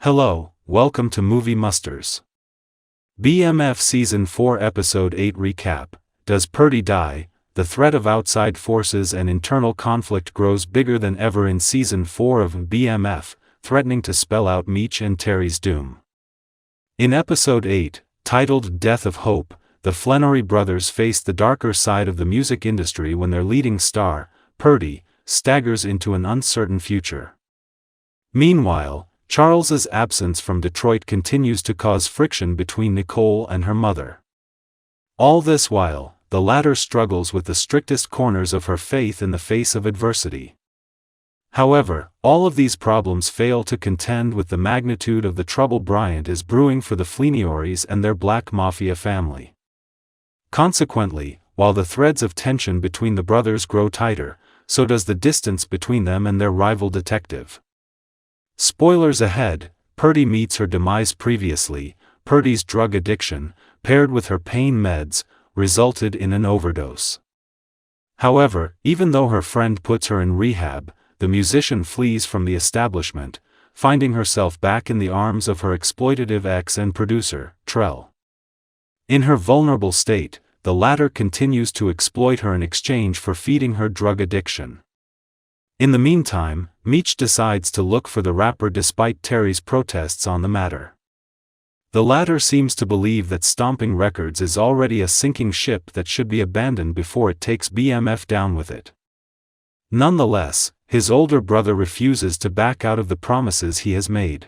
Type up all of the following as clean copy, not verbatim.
Hello, welcome to Movie Musters. BMF Season 4 Episode 8 Recap. Does Pertie die? The threat of outside forces and internal conflict grows bigger than ever in Season 4 of BMF, threatening to spell out Meech and Terry's doom. In Episode 8, titled Death of Hope, the Flannery brothers face the darker side of the music industry when their leading star, Pertie, staggers into an uncertain future. Meanwhile, Charles's absence from Detroit continues to cause friction between Nicole and her mother. All this while, the latter struggles with the strictest corners of her faith in the face of adversity. However, all of these problems fail to contend with the magnitude of the trouble Bryant is brewing for the Flannerys and their Black Mafia family. Consequently, while the threads of tension between the brothers grow tighter, so does the distance between them and their rival detective. Spoilers ahead, Pertie meets her demise previously. Pertie's drug addiction, paired with her pain meds, resulted in an overdose. However, even though her friend puts her in rehab, the musician flees from the establishment, finding herself back in the arms of her exploitative ex and producer, Trell. In her vulnerable state, the latter continues to exploit her in exchange for feeding her drug addiction. In the meantime, Meech decides to look for the rapper despite Terry's protests on the matter. The latter seems to believe that Stomping Records is already a sinking ship that should be abandoned before it takes BMF down with it. Nonetheless, his older brother refuses to back out of the promises he has made.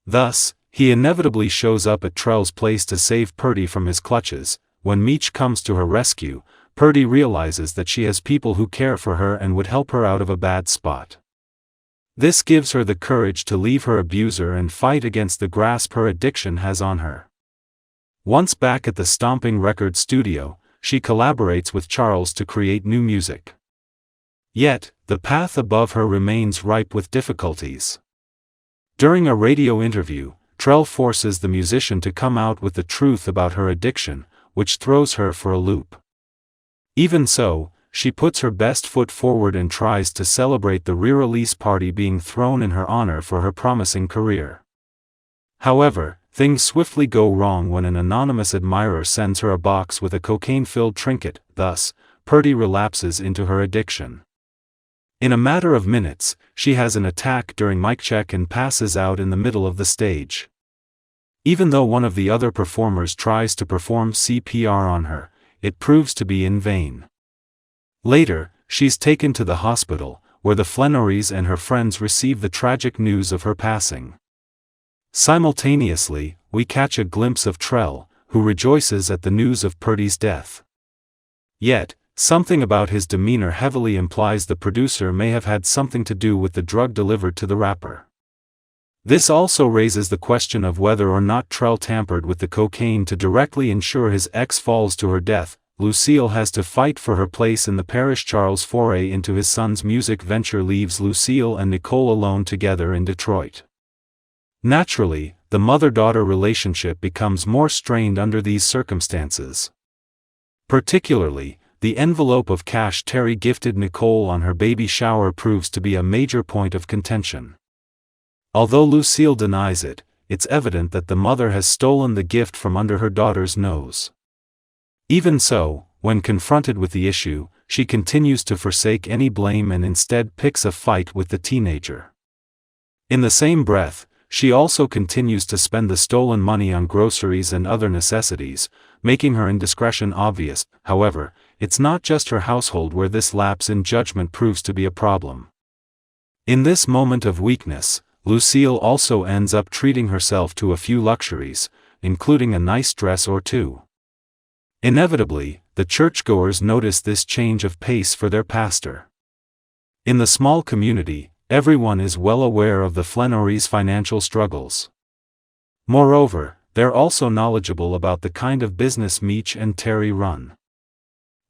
Thus, he inevitably shows up at Trell's place to save Pertie from his clutches. When Meech comes to her rescue, Pertie realizes that she has people who care for her and would help her out of a bad spot. This gives her the courage to leave her abuser and fight against the grasp her addiction has on her. Once back at the Stomping Records studio, she collaborates with Charles to create new music. Yet, the path above her remains ripe with difficulties. During a radio interview, Trell forces the musician to come out with the truth about her addiction, which throws her for a loop. Even so, she puts her best foot forward and tries to celebrate the re-release party being thrown in her honor for her promising career. However, things swiftly go wrong when an anonymous admirer sends her a box with a cocaine-filled trinket. Thus, Pertie relapses into her addiction. In a matter of minutes, she has an attack during mic check and passes out in the middle of the stage. Even though one of the other performers tries to perform CPR on her, it proves to be in vain. Later, she's taken to the hospital, where the Flannerys and her friends receive the tragic news of her passing. Simultaneously, we catch a glimpse of Trell, who rejoices at the news of Pertie's death. Yet, something about his demeanor heavily implies the producer may have had something to do with the drug delivered to the rapper. This also raises the question of whether or not Trell tampered with the cocaine to directly ensure his ex falls to her death. Lucille has to fight for her place in the parish. Charles' foray into his son's music venture leaves Lucille and Nicole alone together in Detroit. Naturally, the mother-daughter relationship becomes more strained under these circumstances. Particularly, the envelope of cash Terry gifted Nicole on her baby shower proves to be a major point of contention. Although Lucille denies it, it's evident that the mother has stolen the gift from under her daughter's nose. Even so, when confronted with the issue, she continues to forsake any blame and instead picks a fight with the teenager. In the same breath, she also continues to spend the stolen money on groceries and other necessities, making her indiscretion obvious. However, it's not just her household where this lapse in judgment proves to be a problem. In this moment of weakness, Lucille also ends up treating herself to a few luxuries, including a nice dress or two. Inevitably, the churchgoers notice this change of pace for their pastor. In the small community, everyone is well aware of the Flannerys' financial struggles. Moreover, they're also knowledgeable about the kind of business Meech and Terry run.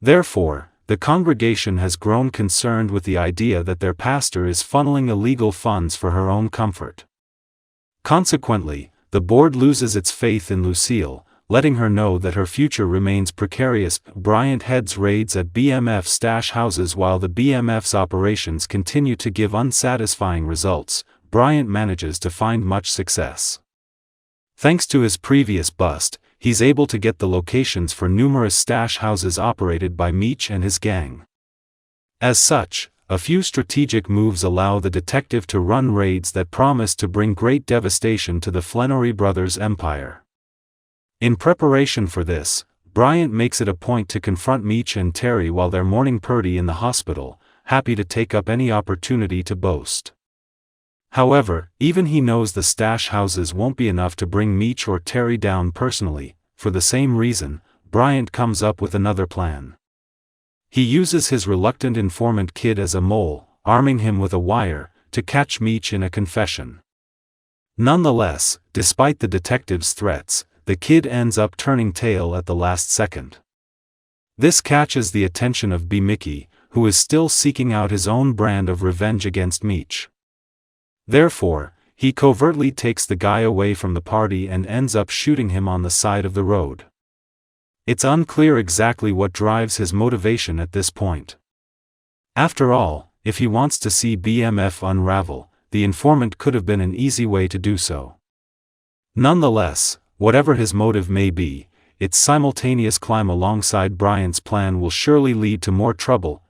Therefore, the congregation has grown concerned with the idea that their pastor is funneling illegal funds for her own comfort. Consequently, the board loses its faith in Lucille, letting her know that her future remains precarious. Bryant heads raids at BMF stash houses while the BMF's operations continue to give unsatisfying results. Bryant manages to find much success. Thanks to his previous bust, he's able to get the locations for numerous stash houses operated by Meech and his gang. As such, a few strategic moves allow the detective to run raids that promise to bring great devastation to the Flannery brothers' empire. In preparation for this, Bryant makes it a point to confront Meech and Terry while they're mourning Pertie in the hospital, happy to take up any opportunity to boast. However, even he knows the stash houses won't be enough to bring Meech or Terry down personally. For the same reason, Bryant comes up with another plan. He uses his reluctant informant Kid as a mole, arming him with a wire, to catch Meech in a confession. Nonetheless, despite the detective's threats, the Kid ends up turning tail at the last second. This catches the attention of B. Mickey, who is still seeking out his own brand of revenge against Meech. Therefore, he covertly takes the guy away from the party and ends up shooting him on the side of the road. It's unclear exactly what drives his motivation at this point. After all, if he wants to see BMF unravel, the informant could have been an easy way to do so. Nonetheless, whatever his motive may be, its simultaneous climb alongside Bryant's plan will surely lead to more trouble,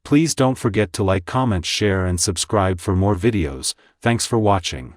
Please don't forget to like, comment, share and subscribe for more videos. Thanks for watching.